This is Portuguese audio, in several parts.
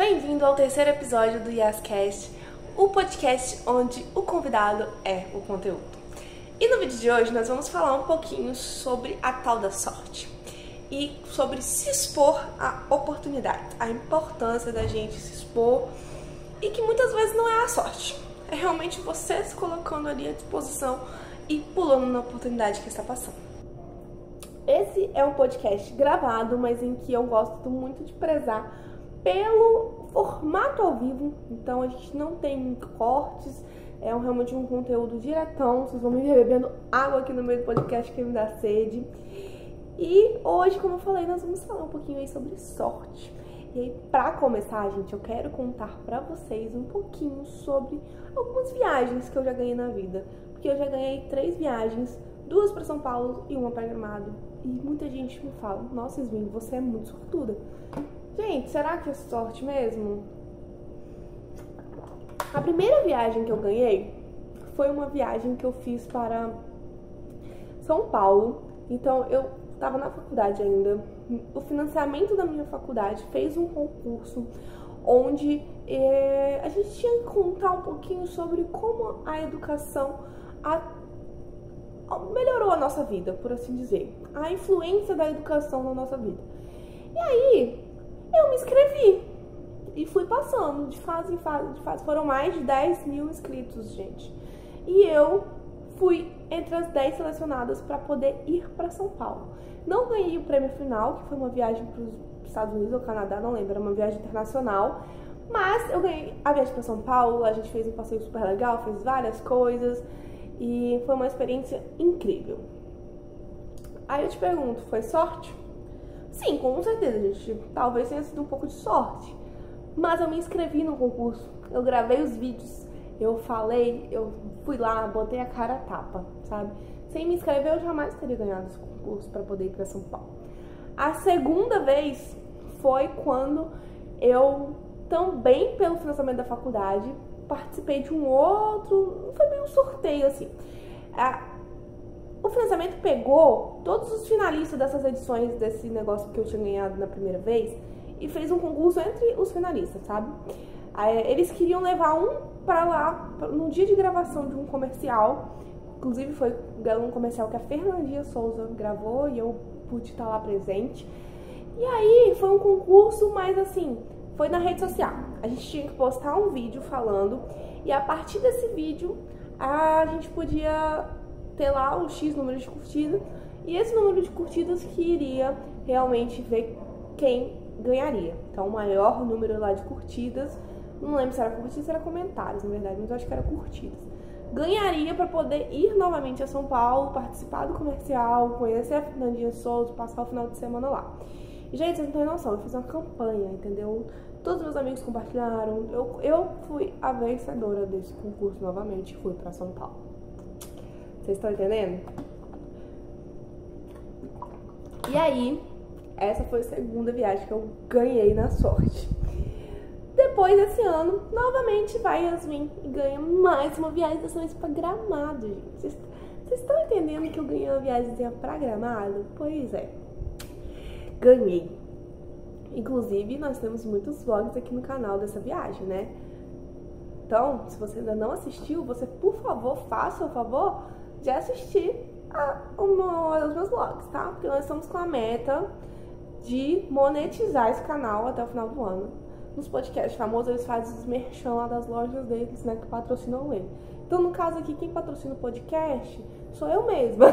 Bem-vindo ao terceiro episódio do YasCast, o podcast onde o convidado é o conteúdo. E no vídeo de hoje nós vamos falar um pouquinho sobre a tal da sorte e sobre se expor à oportunidade, a importância da gente se expor e que muitas vezes não é a sorte, é realmente você se colocando ali à disposição e pulando na oportunidade que está passando. Esse é um podcast gravado, mas em que eu gosto muito de prezar pelo formato ao vivo, então a gente não tem cortes, é realmente um conteúdo diretão, vocês vão me ver bebendo água aqui no meio do podcast que me dá sede. E hoje, como eu falei, nós vamos falar um pouquinho aí sobre sorte. E aí, pra começar, gente, eu quero contar pra vocês um pouquinho sobre algumas viagens que eu já ganhei na vida, porque eu já ganhei 3 viagens, 2 pra São Paulo e 1 pra Gramado. E muita gente me fala, nossa, Yasmin, você é muito sortuda. Gente, será que é sorte mesmo? A primeira viagem que eu ganhei foi uma viagem que eu fiz para São Paulo. Então, eu estava na faculdade ainda. O financiamento da minha faculdade fez um concurso onde a gente tinha que contar um pouquinho sobre como a educação melhorou a nossa vida, por assim dizer. A influência da educação na nossa vida. E aí, eu me inscrevi e fui passando de fase em fase, de fase. Foram mais de 10 mil inscritos, gente. E eu fui entre as 10 selecionadas para poder ir para São Paulo. Não ganhei o prêmio final, que foi uma viagem para os Estados Unidos ou Canadá, não lembro, era uma viagem internacional. Mas eu ganhei a viagem para São Paulo, a gente fez um passeio super legal, fez várias coisas e foi uma experiência incrível. Aí eu te pergunto, foi sorte? Sim, com certeza, gente. Talvez tenha sido um pouco de sorte. Mas eu me inscrevi no concurso, eu gravei os vídeos, eu falei, eu fui lá, botei a cara a tapa, sabe? Sem me inscrever, eu jamais teria ganhado esse concurso para poder ir para São Paulo. A segunda vez foi quando eu, também pelo financiamento da faculdade, participei de um outro, foi meio um sorteio, assim. O financiamento pegou todos os finalistas dessas edições desse negócio que eu tinha ganhado na primeira vez e fez um concurso entre os finalistas, sabe? Eles queriam levar um pra lá no dia de gravação de um comercial. Inclusive foi um comercial que a Fernandinha Souza gravou e eu pude estar lá presente. E aí foi um concurso, mas assim, foi na rede social. A gente tinha que postar um vídeo falando e a partir desse vídeo a gente podia ter lá o X número de curtidas e esse número de curtidas que iria realmente ver quem ganharia. Então, o maior número lá de curtidas, não lembro se era curtidas ou era comentários, na verdade, mas eu acho que era curtidas, ganharia para poder ir novamente a São Paulo, participar do comercial, conhecer a Fernandinha Souza, passar o final de semana lá. E, gente, vocês não têm noção, eu fiz uma campanha, entendeu? Todos meus amigos compartilharam, eu fui a vencedora desse concurso novamente, fui para São Paulo. Vocês estão entendendo? E aí, essa foi a segunda viagem que eu ganhei na sorte. Depois desse ano, novamente vai Yasmin e ganha mais uma viagem, dessa vez pra Gramado, gente. Vocês estão entendendo que eu ganhei uma viagem pra Gramado? Pois é. Ganhei. Inclusive, nós temos muitos vlogs aqui no canal dessa viagem, né? Então, se você ainda não assistiu, você, por favor, faça o favor de assistir os meus vlogs, tá? Porque nós estamos com a meta de monetizar esse canal até o final do ano. Nos podcasts famosos, eles fazem os merchan lá das lojas deles, né? Que patrocinam ele. Então, no caso aqui, quem patrocina o podcast sou eu mesma.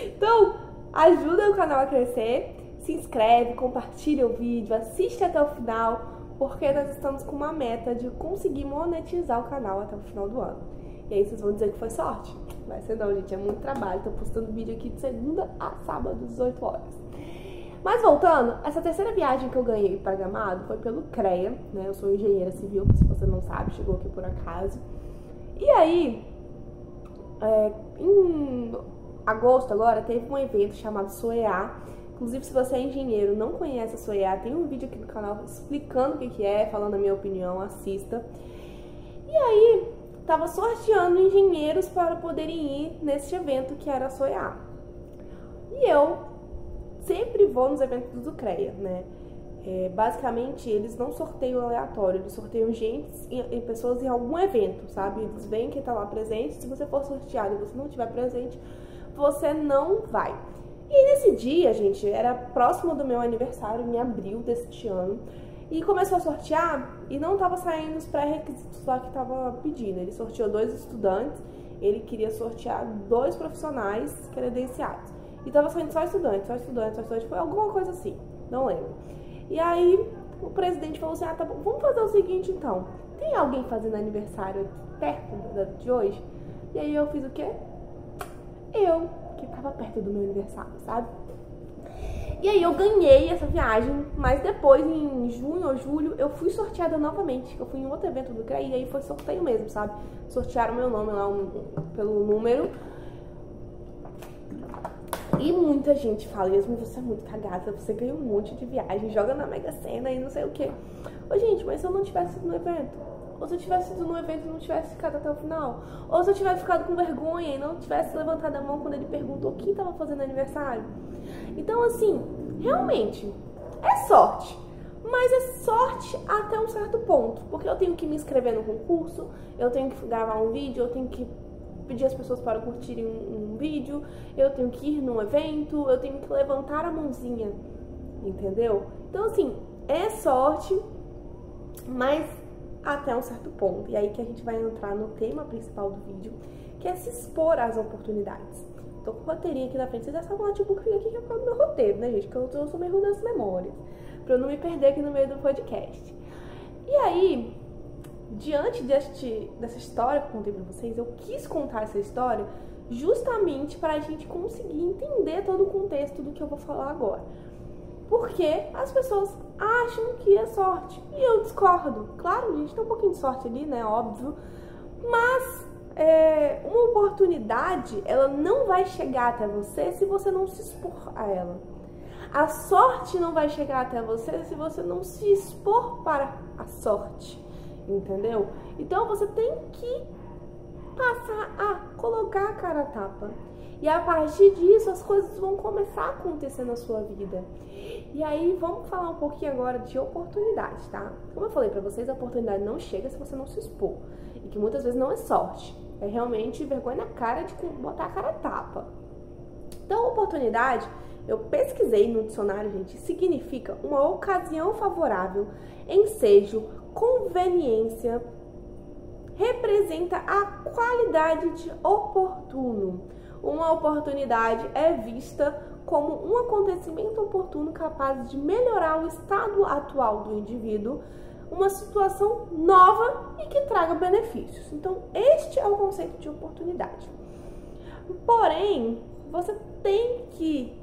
Então, ajuda o canal a crescer. Se inscreve, compartilha o vídeo, assiste até o final, porque nós estamos com uma meta de conseguir monetizar o canal até o final do ano. E aí vocês vão dizer que foi sorte? Vai ser não, gente, é muito trabalho. Tô postando vídeo aqui de segunda a sábado, 18 horas. Mas voltando, essa terceira viagem que eu ganhei para Gramado foi pelo CREA, né? Eu sou engenheira civil, se você não sabe, chegou aqui por acaso. E aí, em agosto agora, teve um evento chamado SOEA. Inclusive, se você é engenheiro e não conhece a SOEA, tem um vídeo aqui no canal explicando o que é, falando a minha opinião, assista. E aí, tava sorteando engenheiros para poderem ir nesse evento que era a SOEA. E eu sempre vou nos eventos do CREA, né? Basicamente, eles não sorteiam aleatório, eles sorteiam pessoas em algum evento, sabe? Eles veem quem tá lá presente, se você for sorteado e você não estiver presente, você não vai. E nesse dia, gente, era próximo do meu aniversário, em abril deste ano, e começou a sortear e não tava saindo os pré-requisitos lá que tava pedindo. Ele sorteou 2 estudantes, ele queria sortear 2 profissionais credenciados. E tava saindo só estudantes, foi alguma coisa assim, não lembro. E aí o presidente falou assim, tá bom, vamos fazer o seguinte então, tem alguém fazendo aniversário perto da data de hoje? E aí eu fiz o quê? Eu, que tava perto do meu aniversário, sabe? E aí eu ganhei essa viagem, mas depois, em junho ou julho, eu fui sorteada novamente. Eu fui em outro evento do CREA e aí foi sorteio mesmo, sabe? Sortearam meu nome lá pelo número. E muita gente fala, Yasmin, você é muito cagada, você ganha um monte de viagem, joga na Mega Sena e não sei o quê. Ô, gente, mas se eu não tivesse ido no evento? Ou se eu tivesse ido no evento e não tivesse ficado até o final? Ou se eu tivesse ficado com vergonha e não tivesse levantado a mão quando ele perguntou quem tava fazendo aniversário? Então, assim, realmente, é sorte. Mas é sorte até um certo ponto. Porque eu tenho que me inscrever no concurso, eu tenho que gravar um vídeo, eu tenho que pedir as pessoas para curtirem um vídeo, eu tenho que ir num evento, eu tenho que levantar a mãozinha, entendeu? Então, assim, é sorte, mas até um certo ponto. E aí que a gente vai entrar no tema principal do vídeo, que é se expor às oportunidades. Tô com o roteirinho aqui na frente, vocês já sabem o notebook aqui que é o meu roteiro, né, gente? Que eu sou meio ruim das memórias, pra eu não me perder aqui no meio do podcast. E aí, diante dessa história que eu contei pra vocês, eu quis contar essa história justamente pra gente conseguir entender todo o contexto do que eu vou falar agora. Porque as pessoas acham que é sorte. E eu discordo. Claro, a gente tem um pouquinho de sorte ali, né? Óbvio. Mas uma oportunidade, ela não vai chegar até você se você não se expor a ela. A sorte não vai chegar até você se você não se expor para a sorte. Entendeu? Então você tem que passar a colocar a cara a tapa. E a partir disso as coisas vão começar a acontecer na sua vida. E aí vamos falar um pouquinho agora de oportunidade, tá? Como eu falei pra vocês, a oportunidade não chega se você não se expor. E que muitas vezes não é sorte. É realmente vergonha na cara de botar a cara a tapa. Então, oportunidade, eu pesquisei no dicionário, gente, significa uma ocasião favorável, ensejo, conveniência, representa a qualidade de oportuno. Uma oportunidade é vista como um acontecimento oportuno capaz de melhorar o estado atual do indivíduo, uma situação nova e que traga benefícios. Então, este é o conceito de oportunidade. Porém, você tem que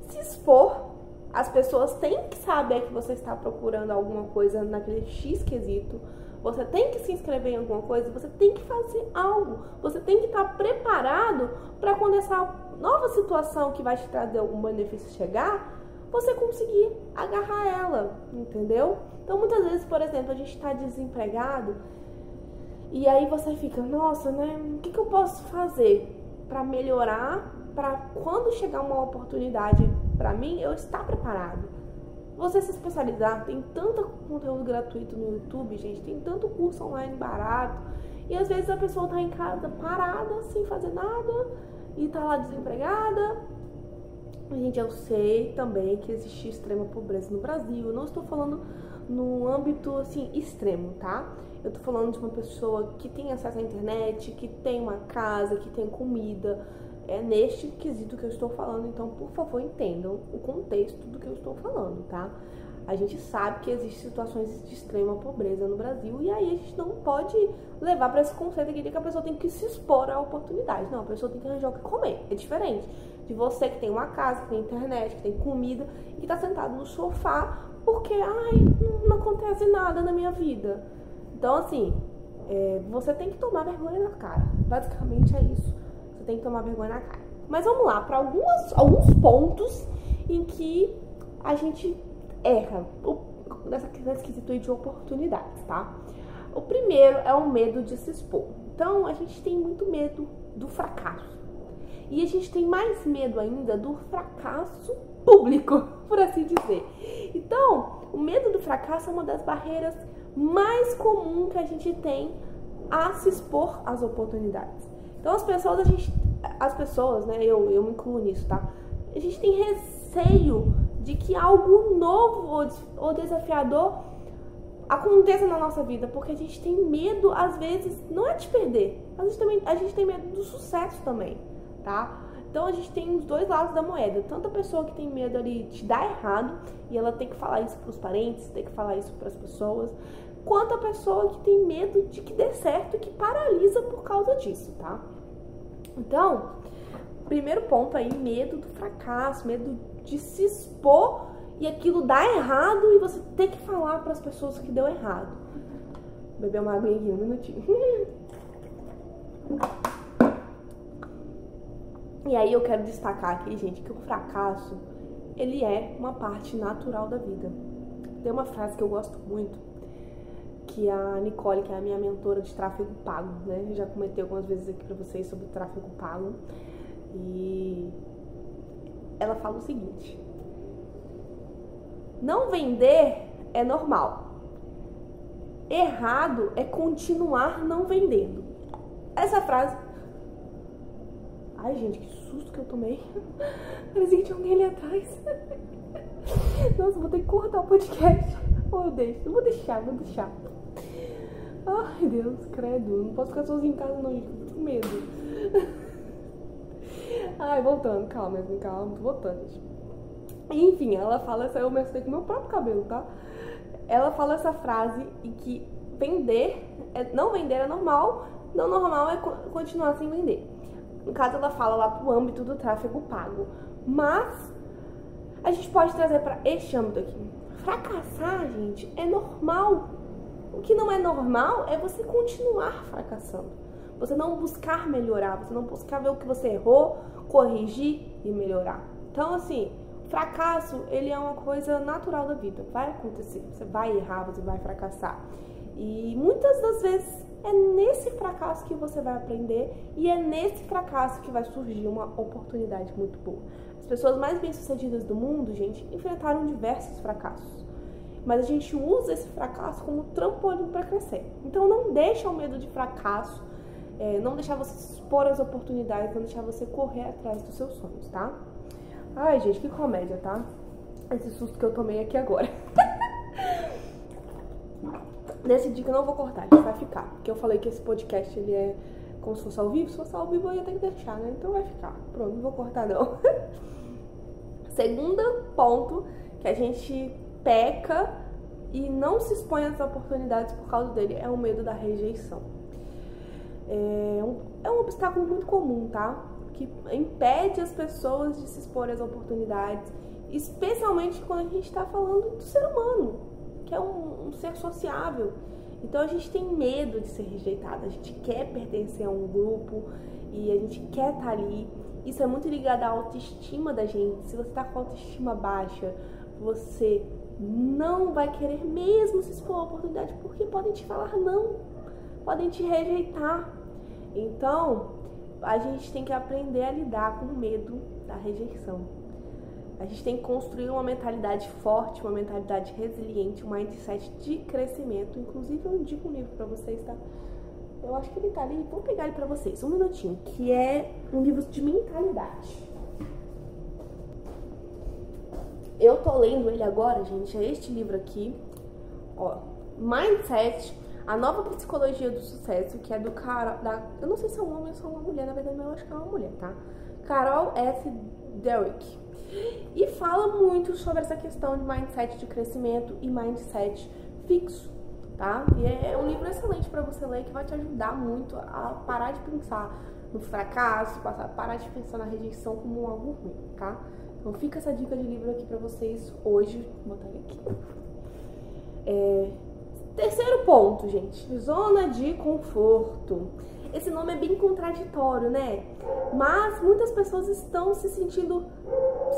se expor, as pessoas têm que saber que você está procurando alguma coisa naquele X quesito, você tem que se inscrever em alguma coisa, você tem que fazer algo, você tem que estar preparado para quando essa nova situação que vai te trazer algum benefício chegar, você conseguir agarrar ela, entendeu? Então, muitas vezes, por exemplo, a gente está desempregado e aí você fica, nossa, né, o que eu posso fazer para melhorar, para quando chegar uma oportunidade para mim, eu estar preparado? Você se especializar, tem tanto conteúdo gratuito no YouTube, gente, tem tanto curso online barato, e às vezes a pessoa tá em casa parada, sem fazer nada, e tá lá desempregada. Gente, eu sei também que existe extrema pobreza no Brasil, eu não estou falando no âmbito, assim, extremo, tá? Eu tô falando de uma pessoa que tem acesso à internet, que tem uma casa, que tem comida. É neste quesito que eu estou falando, então, por favor, entendam o contexto do que eu estou falando, tá? A gente sabe que existem situações de extrema pobreza no Brasil e aí a gente não pode levar para esse conceito aqui de que a pessoa tem que se expor à oportunidade. Não, a pessoa tem que arranjar o que comer. É diferente de você que tem uma casa, que tem internet, que tem comida e que tá sentado no sofá porque, não acontece nada na minha vida. Então, assim, você tem que tomar vergonha na cara. Basicamente é isso. Você tem que tomar vergonha na cara. Mas vamos lá, para alguns pontos em que a gente erra nesse quesito de oportunidades, tá? O primeiro é o medo de se expor. Então, a gente tem muito medo do fracasso. E a gente tem mais medo ainda do fracasso público, por assim dizer. Então, o medo do fracasso é uma das barreiras mais comuns que a gente tem a se expor às oportunidades. Então as pessoas, né, eu me incluo nisso, tá? A gente tem receio de que algo novo ou desafiador aconteça na nossa vida, porque a gente tem medo, às vezes, não é de perder, a gente tem medo do sucesso também, tá? Então a gente tem os dois lados da moeda, tanto a pessoa que tem medo ali de dar errado, e ela tem que falar isso pros parentes, tem que falar isso pras pessoas, quanto a pessoa que tem medo de que dê certo e que paralisa por causa disso, tá? Então, primeiro ponto aí, medo do fracasso, medo de se expor e aquilo dar errado e você ter que falar para as pessoas que deu errado. Vou beber uma aguinha aqui, um minutinho. E aí eu quero destacar aqui, gente, que o fracasso, ele é uma parte natural da vida. Tem uma frase que eu gosto muito, que a Nicole, que é a minha mentora de tráfego pago, né? Eu já comentei algumas vezes aqui pra vocês sobre tráfego pago. E ela fala o seguinte: não vender é normal. Errado é continuar não vendendo. Essa frase... Ai, gente, que susto que eu tomei. Parecia que tinha alguém ali atrás. Nossa, vou ter que cortar o podcast. Ou eu deixo? Vou deixar. Ai, Deus, credo. Não posso ficar sozinha em casa, não, gente. Eu tô com medo. Ai, voltando. Calma, tô voltando, gente. Enfim, ela fala essa... Eu mexi com o meu próprio cabelo, tá? Ela fala essa frase e que não vender é normal. Não normal é continuar sem vender. No caso, ela fala lá pro âmbito do tráfego pago. Mas a gente pode trazer para este âmbito aqui. Fracassar, gente, é normal. O que não é normal é você continuar fracassando. Você não buscar melhorar, você não buscar ver o que você errou, corrigir e melhorar. Então, assim, fracasso, ele é uma coisa natural da vida. Vai acontecer, você vai errar, você vai fracassar. E muitas das vezes é nesse fracasso que você vai aprender e é nesse fracasso que vai surgir uma oportunidade muito boa. As pessoas mais bem-sucedidas do mundo, gente, enfrentaram diversos fracassos. Mas a gente usa esse fracasso como trampolim para crescer. Então não deixa o medo de fracasso, não deixar você se expor às oportunidades, não deixar você correr atrás dos seus sonhos, tá? Ai, gente, que comédia, tá? Esse susto que eu tomei aqui agora. Decidi que eu não vou cortar, ele vai ficar. Porque eu falei que esse podcast, ele é como se fosse ao vivo. Se fosse ao vivo, eu ia ter que deixar, né? Então vai ficar. Pronto, não vou cortar, não. Segundo ponto que a gente peca e não se expõe às oportunidades por causa dele é o medo da rejeição. É um obstáculo muito comum, tá? Que impede as pessoas de se expor às oportunidades, especialmente quando a gente tá falando do ser humano, que é um ser sociável. Então a gente tem medo de ser rejeitado, a gente quer pertencer a um grupo e a gente quer estar ali. Isso é muito ligado à autoestima da gente. Se você tá com a autoestima baixa, você não vai querer mesmo se expor à oportunidade, porque podem te falar não, podem te rejeitar. Então, a gente tem que aprender a lidar com o medo da rejeição. A gente tem que construir uma mentalidade forte, uma mentalidade resiliente, um mindset de crescimento. Inclusive, eu indico um livro pra vocês, tá? Eu acho que ele tá ali, vou pegar ele pra vocês, um minutinho, que é um livro de mentalidade. Eu tô lendo ele agora, gente, é este livro aqui, ó, Mindset, a nova psicologia do sucesso, que é do cara, eu não sei se é um homem ou se é uma mulher, na verdade eu acho que é uma mulher, tá? Carol S. Dweck. E fala muito sobre essa questão de mindset de crescimento e mindset fixo, tá? E é um livro excelente pra você ler, que vai te ajudar muito a parar de pensar no fracasso, parar de pensar na rejeição como algo ruim, tá? Então fica essa dica de livro aqui pra vocês hoje. Vou botar ele aqui. Terceiro ponto, gente. Zona de conforto. Esse nome é bem contraditório, né? Mas muitas pessoas estão se sentindo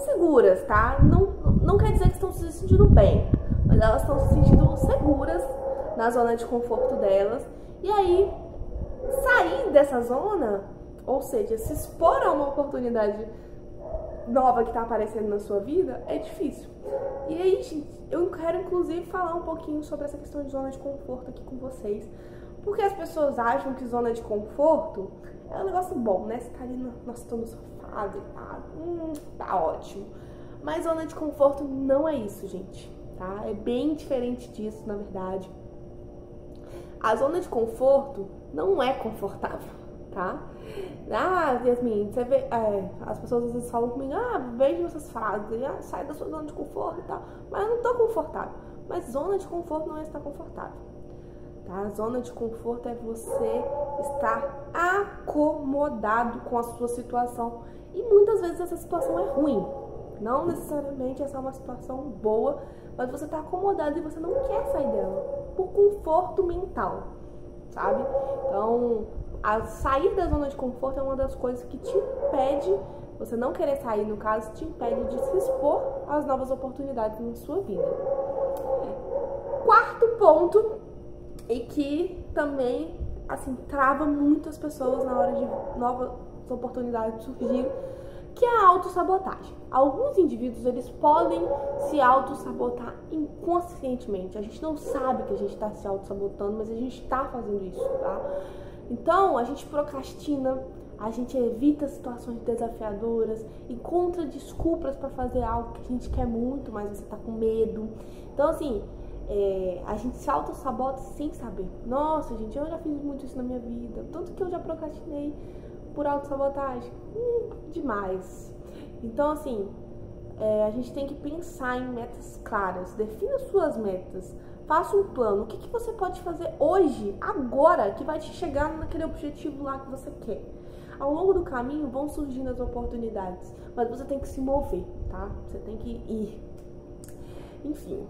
seguras, tá? Não quer dizer que estão se sentindo bem, mas elas estão se sentindo seguras na zona de conforto delas. E aí, sair dessa zona, ou seja, se expor a uma oportunidade nova que tá aparecendo na sua vida, é difícil. E aí, gente, eu quero inclusive falar um pouquinho sobre essa questão de zona de conforto aqui com vocês. Porque as pessoas acham que zona de conforto é um negócio bom, né? Você tá ali, nossa, tô no sofá, deitado, tá ótimo. Mas zona de conforto não é isso, gente, tá? É bem diferente disso, na verdade. A zona de conforto não é confortável, tá? Ah, Yasmin, você vê, as pessoas às vezes falam comigo, vejo essas frases, sai da sua zona de conforto e tal, mas eu não tô confortável. Mas zona de conforto não é estar confortável, tá? Zona de conforto é você estar acomodado com a sua situação. E muitas vezes essa situação é ruim. Não necessariamente essa é uma situação boa, mas você tá acomodado e você não quer sair dela, por conforto mental, sabe? Então, sair da zona de conforto é uma das coisas que te impede, você não querer sair, no caso, te impede de se expor às novas oportunidades na sua vida. Quarto ponto, e que também, assim, trava muitas pessoas na hora de novas oportunidades surgirem, que é a autossabotagem. Alguns indivíduos, eles podem se autossabotar inconscientemente. A gente não sabe que a gente está se autossabotando, mas a gente está fazendo isso, tá? Então, a gente procrastina, a gente evita situações desafiadoras, encontra desculpas para fazer algo que a gente quer muito, mas você tá com medo. Então, assim, a gente se autossabota sem saber. Nossa, gente, eu já fiz muito isso na minha vida, tanto que eu já procrastinei por autossabotagem. Demais. Então, assim, a gente tem que pensar em metas claras. Defina suas metas. Faça um plano. O que você pode fazer hoje, agora, que vai te chegar naquele objetivo lá que você quer. Ao longo do caminho vão surgindo as oportunidades, mas você tem que se mover, tá? Você tem que ir. Enfim.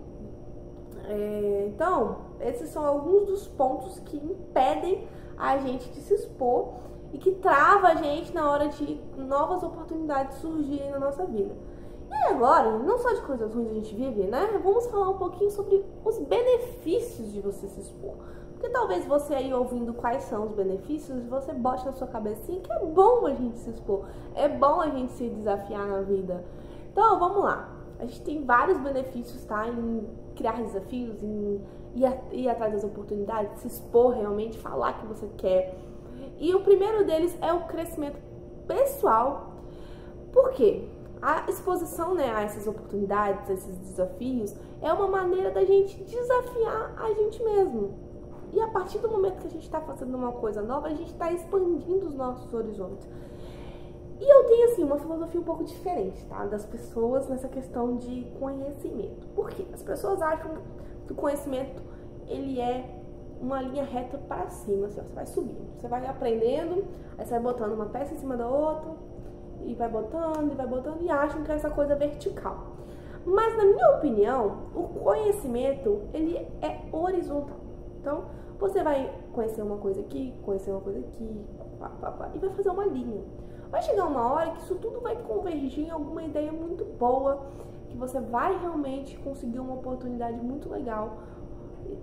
Então, esses são alguns dos pontos que impedem a gente de se expor e que trava a gente na hora de novas oportunidades surgirem na nossa vida. E agora, não só de coisas ruins a gente vive, né? Vamos falar um pouquinho sobre os benefícios de você se expor. Porque talvez você aí ouvindo quais são os benefícios, você bote na sua cabecinha que é bom a gente se expor, é bom a gente se desafiar na vida. Então, vamos lá. A gente tem vários benefícios, tá? Em criar desafios, em ir atrás das oportunidades, se expor realmente, falar que você quer. E o primeiro deles é o crescimento pessoal. Por quê? A exposição, né, a essas oportunidades, a esses desafios, é uma maneira da gente desafiar a gente mesmo. E a partir do momento que a gente está fazendo uma coisa nova, a gente está expandindo os nossos horizontes. E eu tenho, assim, uma filosofia um pouco diferente, tá? Das pessoas nessa questão de conhecimento. Por quê? As pessoas acham que o conhecimento, ele é uma linha reta para cima, assim, ó, você vai subindo, você vai aprendendo, aí você vai botando uma peça em cima da outra, e vai botando, e acham que é essa coisa vertical. Mas, na minha opinião, o conhecimento, ele é horizontal. Então, você vai conhecer uma coisa aqui, e vai fazer uma linha. Vai chegar uma hora que isso tudo vai convergir em alguma ideia muito boa, que você vai realmente conseguir uma oportunidade muito legal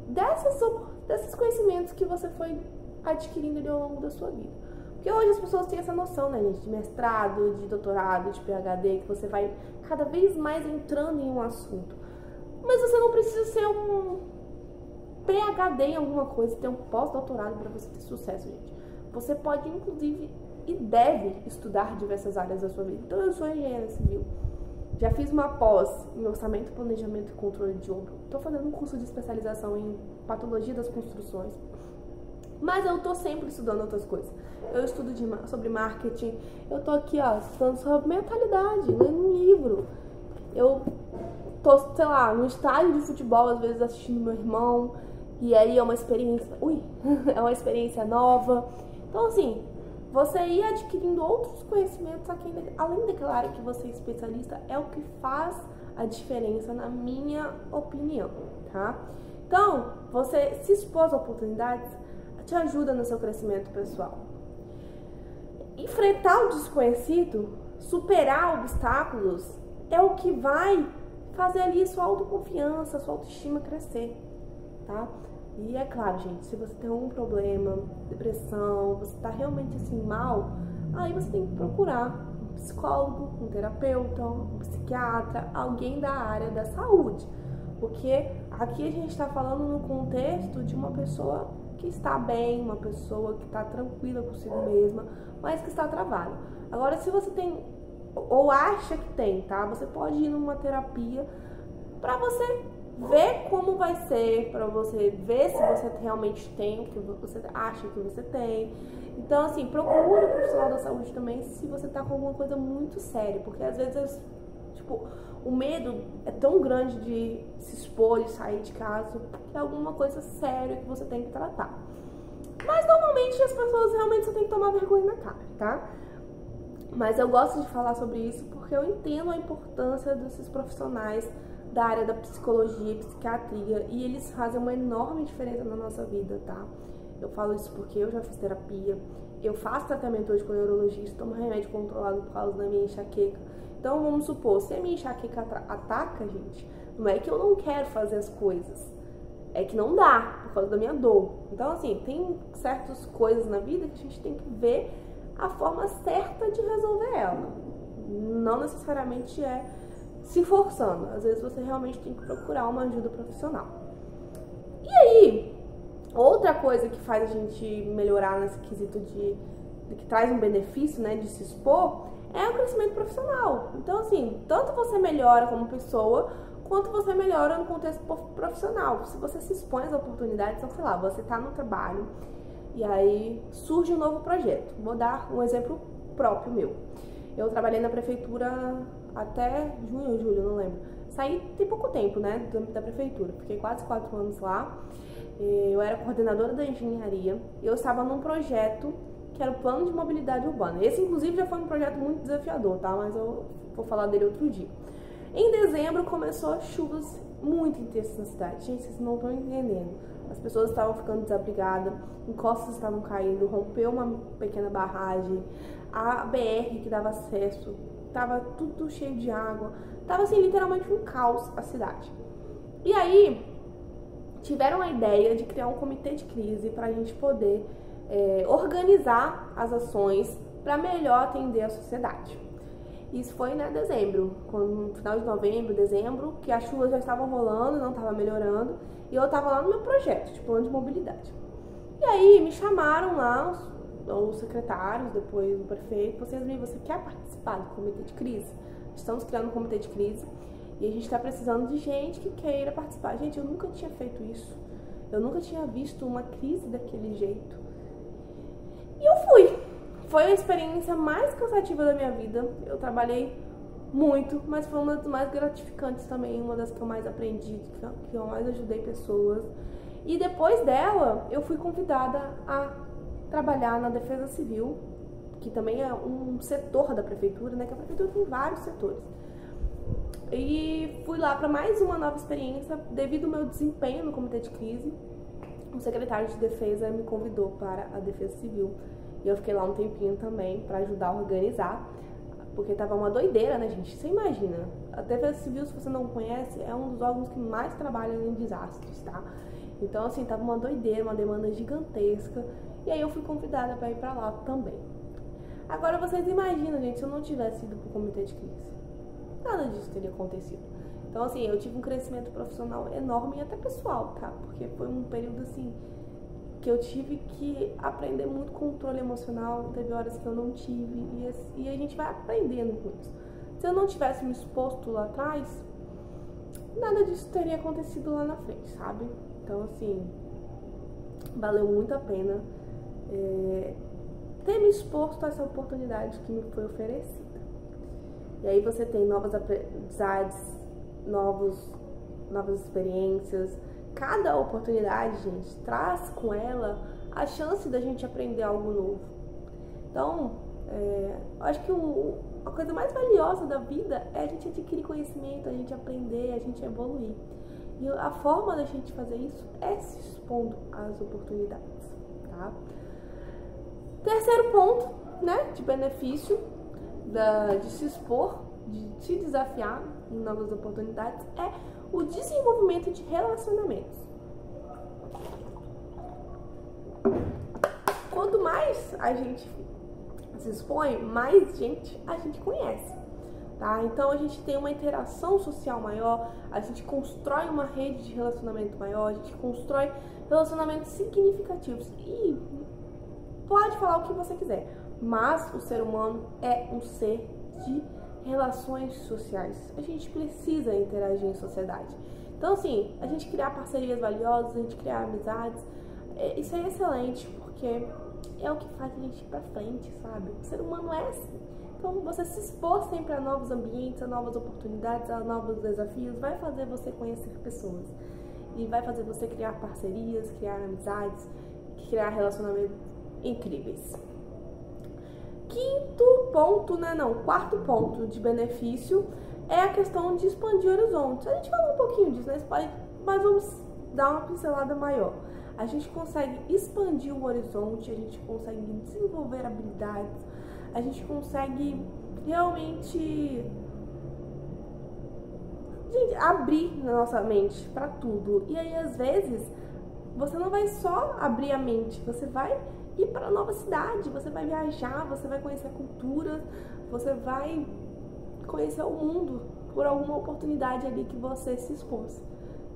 desses conhecimentos que você foi adquirindo ao longo da sua vida. Porque hoje as pessoas têm essa noção, né, gente, de mestrado, de doutorado, de PhD, que você vai cada vez mais entrando em um assunto. Mas você não precisa ser um PhD em alguma coisa, ter um pós-doutorado para você ter sucesso, gente. Você pode, inclusive, e deve estudar diversas áreas da sua vida. Então, eu sou engenheira civil. Já fiz uma pós em orçamento, planejamento e controle de obra. Estou fazendo um curso de especialização em patologia das construções. Mas eu tô sempre estudando outras coisas. Eu estudo sobre marketing. Eu tô aqui, ó, estudando sobre mentalidade, lendo um livro. Eu tô, sei lá, no estádio de futebol, às vezes assistindo meu irmão. E aí é uma experiência... é uma experiência nova. Então, assim, você ir adquirindo outros conhecimentos aqui, além daquela área que você é especialista, é o que faz a diferença, na minha opinião, tá? Então, você se expor às oportunidades te ajuda no seu crescimento pessoal. Enfrentar o desconhecido, superar obstáculos, é o que vai fazer ali sua autoconfiança, sua autoestima crescer, tá? E é claro, gente, se você tem algum problema, depressão, você tá realmente assim mal, aí você tem que procurar um psicólogo, um terapeuta, um psiquiatra, alguém da área da saúde. Porque aqui a gente está falando no contexto de uma pessoa que está bem, uma pessoa que está tranquila consigo mesma, mas que está travada. Agora, se você tem, ou acha que tem, tá? Você pode ir numa terapia para você ver como vai ser, para você ver se você realmente tem o que você acha que você tem. Então, assim, procure o profissional da saúde também se você tá com alguma coisa muito séria, porque às vezes, tipo, o medo é tão grande de se expor, de sair de casa, que é alguma coisa séria que você tem que tratar. Mas normalmente as pessoas realmente só tem que tomar vergonha na cara, tá? Mas eu gosto de falar sobre isso porque eu entendo a importância desses profissionais da área da psicologia e psiquiatria, e eles fazem uma enorme diferença na nossa vida, tá? Eu falo isso porque eu já fiz terapia, eu faço tratamento hoje com neurologista, tomo remédio controlado por causa da minha enxaqueca. Então, vamos supor, se a minha enxaqueca ataca, gente, não é que eu não quero fazer as coisas, é que não dá, por causa da minha dor. Então, assim, tem certas coisas na vida que a gente tem que ver a forma certa de resolver ela. Não necessariamente é se forçando. Às vezes você realmente tem que procurar uma ajuda profissional. E aí, outra coisa que faz a gente melhorar nesse quesito de que traz um benefício, né, de se expor, é o crescimento profissional. Então, assim, tanto você melhora como pessoa, quanto você melhora no contexto profissional. Se você se expõe às oportunidades, então, sei lá, você tá no trabalho e aí surge um novo projeto. Vou dar um exemplo próprio meu. Eu trabalhei na prefeitura até junho ou julho, não lembro. Saí tem pouco tempo, né, da prefeitura. Fiquei quase 4 anos lá. Eu era coordenadora da engenharia e eu estava num projeto que era o plano de mobilidade urbana. Esse, inclusive, já foi um projeto muito desafiador, tá? Mas eu vou falar dele outro dia. Em dezembro, começou chuvas muito intensas na cidade. Gente, vocês não estão entendendo. As pessoas estavam ficando desabrigadas, encostas estavam caindo, rompeu uma pequena barragem, a BR que dava acesso, tava tudo cheio de água, tava assim, literalmente um caos a cidade. E aí, tiveram a ideia de criar um comitê de crise para a gente poder organizar as ações para melhor atender a sociedade. Isso foi, né, dezembro, no final de novembro, dezembro, que as chuvas já estavam rolando, não estava melhorando, e eu estava lá no meu projeto de plano de mobilidade. E aí me chamaram lá, os secretários, depois o prefeito, você quer participar do comitê de crise? Estamos criando um comitê de crise e a gente está precisando de gente que queira participar. Gente, eu nunca tinha feito isso, eu nunca tinha visto uma crise daquele jeito. E eu fui. Foi a experiência mais cansativa da minha vida. Eu trabalhei muito, mas foi uma das mais gratificantes também, uma das que eu mais aprendi, que eu mais ajudei pessoas. E depois dela, eu fui convidada a trabalhar na Defesa Civil, que também é um setor da prefeitura, né? Que a prefeitura tem vários setores. E fui lá para mais uma nova experiência, devido ao meu desempenho no comitê de crise. O secretário de Defesa me convidou para a Defesa Civil. E eu fiquei lá um tempinho também para ajudar a organizar, porque tava uma doideira, né, gente? Você imagina, a Defesa Civil, se você não conhece, é um dos órgãos que mais trabalham em desastres, tá? Então, assim, tava uma doideira, uma demanda gigantesca, e aí eu fui convidada para ir para lá também. Agora, vocês imaginam, gente, se eu não tivesse ido pro comitê de crise, nada disso teria acontecido. Então, assim, eu tive um crescimento profissional enorme e até pessoal, tá? Porque foi um período, assim, que eu tive que aprender muito controle emocional, teve horas que eu não tive, e a gente vai aprendendo com isso. Se eu não tivesse me exposto lá atrás, nada disso teria acontecido lá na frente, sabe? Então, assim, valeu muito a pena ter me exposto a essa oportunidade que me foi oferecida. E aí você tem novas aprendizagens, novas experiências. Cada oportunidade, gente, traz com ela a chance da gente aprender algo novo. Então, eu acho que a coisa mais valiosa da vida é a gente adquirir conhecimento, a gente aprender, a gente evoluir. E a forma da gente fazer isso é se expondo às oportunidades, tá? Terceiro ponto, né, de benefício de se expor, de se desafiar em novas oportunidades, é o desenvolvimento de relacionamentos. Quanto mais a gente se expõe, mais gente a gente conhece, tá? Então a gente tem uma interação social maior, a gente constrói uma rede de relacionamento maior, a gente constrói relacionamentos significativos. E pode falar o que você quiser, mas o ser humano é um ser de relações sociais. A gente precisa interagir em sociedade. Então, assim, a gente criar parcerias valiosas, a gente criar amizades, isso é excelente, porque é o que faz a gente ir pra frente, sabe? O ser humano é assim. Então, você se expor sempre a novos ambientes, a novas oportunidades, a novos desafios, vai fazer você conhecer pessoas. E vai fazer você criar parcerias, criar amizades, criar relacionamentos incríveis. Quarto ponto de benefício é a questão de expandir horizontes. A gente falou um pouquinho disso, né? Mas vamos dar uma pincelada maior. A gente consegue expandir o horizonte, a gente consegue desenvolver habilidades, a gente consegue realmente abrir na nossa mente para tudo. E aí, às vezes, você não vai só abrir a mente, você vai ir para nova cidade, você vai viajar, você vai conhecer culturas, você vai conhecer o mundo por alguma oportunidade ali que você se expôs.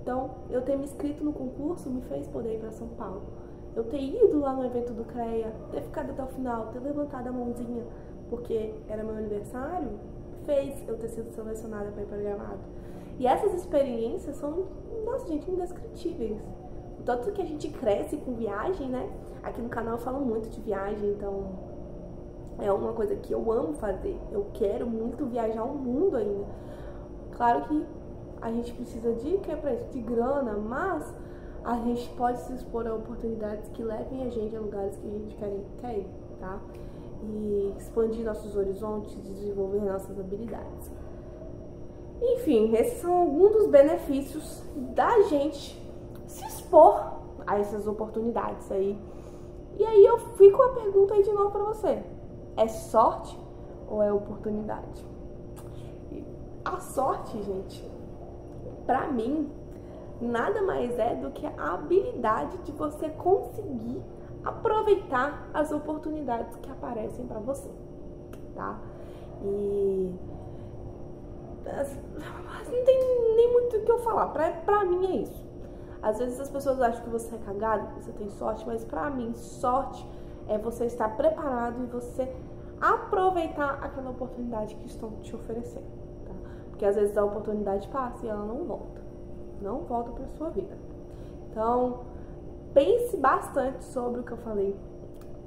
Então, eu ter me inscrito no concurso me fez poder ir para São Paulo. Eu ter ido lá no evento do CREA, ter ficado até o final, ter levantado a mãozinha porque era meu aniversário, fez eu ter sido selecionada para ir para Gramado. E essas experiências são, nossa gente, indescritíveis. Tanto que a gente cresce com viagem, né? Aqui no canal eu falo muito de viagem, então é uma coisa que eu amo fazer. Eu quero muito viajar o mundo ainda. Claro que a gente precisa de que é para isso? De grana, mas a gente pode se expor a oportunidades que levem a gente a lugares que a gente quer ir, tá? E expandir nossos horizontes, desenvolver nossas habilidades. Enfim, esses são alguns dos benefícios da gente se expor a essas oportunidades aí. E aí eu fico a pergunta aí de novo pra você. É sorte ou é oportunidade? A sorte, gente, pra mim, nada mais é do que a habilidade de você conseguir aproveitar as oportunidades que aparecem pra você, tá? E não tem nem muito o que eu falar. Pra mim é isso. Às vezes as pessoas acham que você é cagado, que você tem sorte, mas pra mim, sorte é você estar preparado e você aproveitar aquela oportunidade que estão te oferecendo, tá? Porque às vezes a oportunidade passa e ela não volta pra sua vida. Então, pense bastante sobre o que eu falei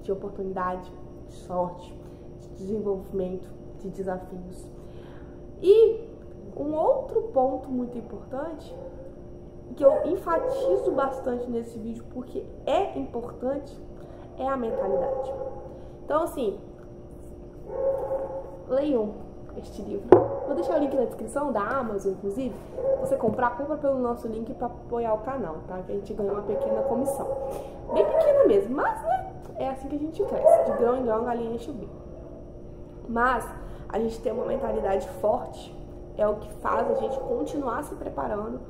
de oportunidade, de sorte, de desenvolvimento, de desafios. E um outro ponto muito importante, que eu enfatizo bastante nesse vídeo porque é importante, é a mentalidade. Então, assim, leiam este livro. Vou deixar o link na descrição da Amazon, inclusive. Se você compra pelo nosso link para apoiar o canal, tá? Que a gente ganha uma pequena comissão. Bem pequena mesmo, mas, né, é assim que a gente cresce. De grão em grão, a galinha enche o bico. Mas a gente ter uma mentalidade forte é o que faz a gente continuar se preparando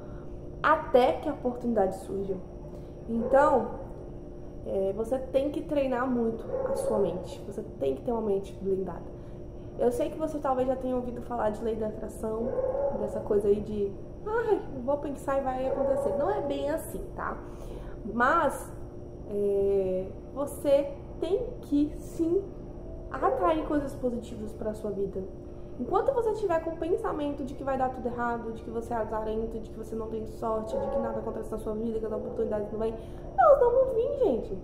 até que a oportunidade surja. Então, você tem que treinar muito a sua mente. Você tem que ter uma mente blindada. Eu sei que você talvez já tenha ouvido falar de lei da atração, dessa coisa aí de vou pensar e vai acontecer. Não é bem assim, tá? Mas você tem que sim atrair coisas positivas para a sua vida. Enquanto você estiver com o pensamento de que vai dar tudo errado, de que você é azarento, de que você não tem sorte, de que nada acontece na sua vida, que as oportunidades não vêm, elas não vão vir, gente.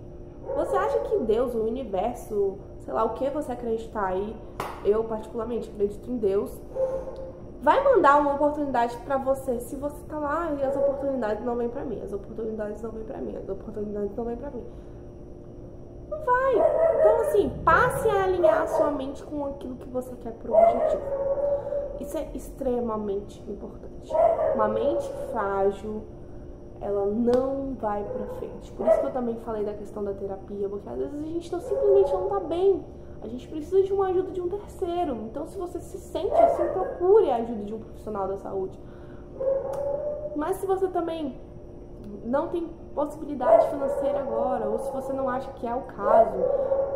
Você acha que Deus, o universo, sei lá o que você acreditar aí, eu particularmente acredito em Deus, vai mandar uma oportunidade pra você se você tá lá e as oportunidades não vêm pra mim, as oportunidades não vêm pra mim, as oportunidades não vêm pra mim? Não vai. Então, assim, passe a alinhar a sua mente com aquilo que você quer pro objetivo. Isso é extremamente importante. Uma mente frágil, ela não vai pra frente. Por isso que eu também falei da questão da terapia, porque às vezes a gente simplesmente não tá bem. A gente precisa de uma ajuda de um terceiro. Então, se você se sente assim, procure a ajuda de um profissional da saúde. Mas se você também não tem possibilidade financeira agora, ou se você não acha que é o caso,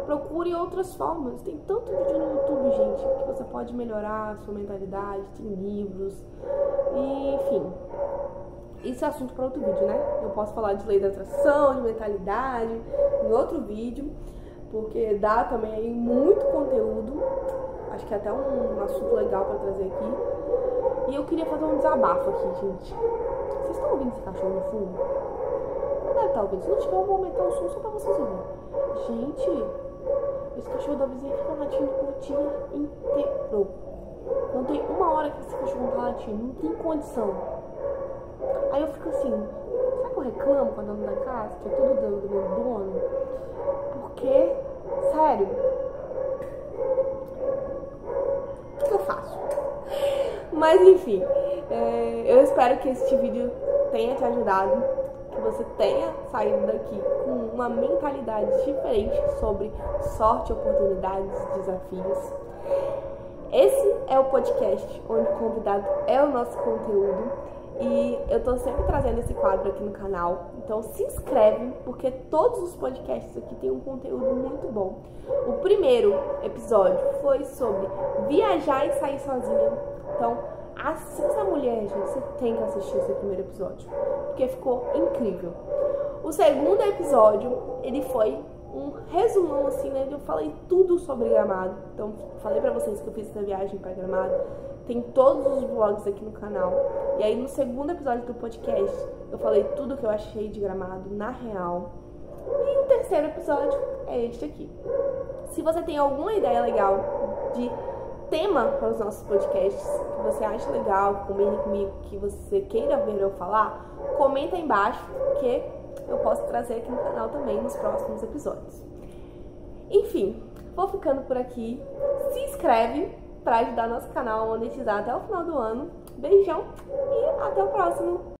procure outras formas. Tem tanto vídeo no YouTube, gente, que você pode melhorar a sua mentalidade, tem livros, e, enfim. Isso é assunto para outro vídeo, né? Eu posso falar de lei da atração, de mentalidade, em outro vídeo, porque dá também aí muito conteúdo. Acho que é até um assunto legal para trazer aqui. E eu queria fazer um desabafo aqui, gente. Vocês estão ouvindo esse cachorro no fundo? Não deve estar ouvindo. Se não tiver, eu vou aumentar o som só pra vocês ouvirem. Gente, esse cachorro da vizinha fica latindo o dia inteiro. Não tem uma hora que esse cachorro não tá latindo. Não tem condição. Aí eu fico assim, será que eu reclamo com a dona da casa? Que é tudo do meu dono? Porque, sério, o que eu faço? Mas enfim, eu espero que este vídeo tenha te ajudado, que você tenha saído daqui com uma mentalidade diferente sobre sorte, oportunidades, desafios. Esse é o podcast onde o convidado é o nosso conteúdo. E eu tô sempre trazendo esse quadro aqui no canal, então se inscreve, porque todos os podcasts aqui têm um conteúdo muito bom. O primeiro episódio foi sobre viajar e sair sozinha, então assista, mulher, gente, você tem que assistir esse primeiro episódio, porque ficou incrível. O segundo episódio, ele foi um resumão assim, né, eu falei tudo sobre Gramado, então falei pra vocês que eu fiz essa viagem pra Gramado. Tem todos os vlogs aqui no canal. E aí no segundo episódio do podcast eu falei tudo que eu achei de Gramado na real. E o terceiro episódio é este aqui. Se você tem alguma ideia legal de tema para os nossos podcasts, que você acha legal, combine comigo, que você queira ver eu falar, comenta aí embaixo, que eu posso trazer aqui no canal também nos próximos episódios. Enfim, vou ficando por aqui. Se inscreve para ajudar nosso canal a monetizar até o final do ano. Beijão e até o próximo!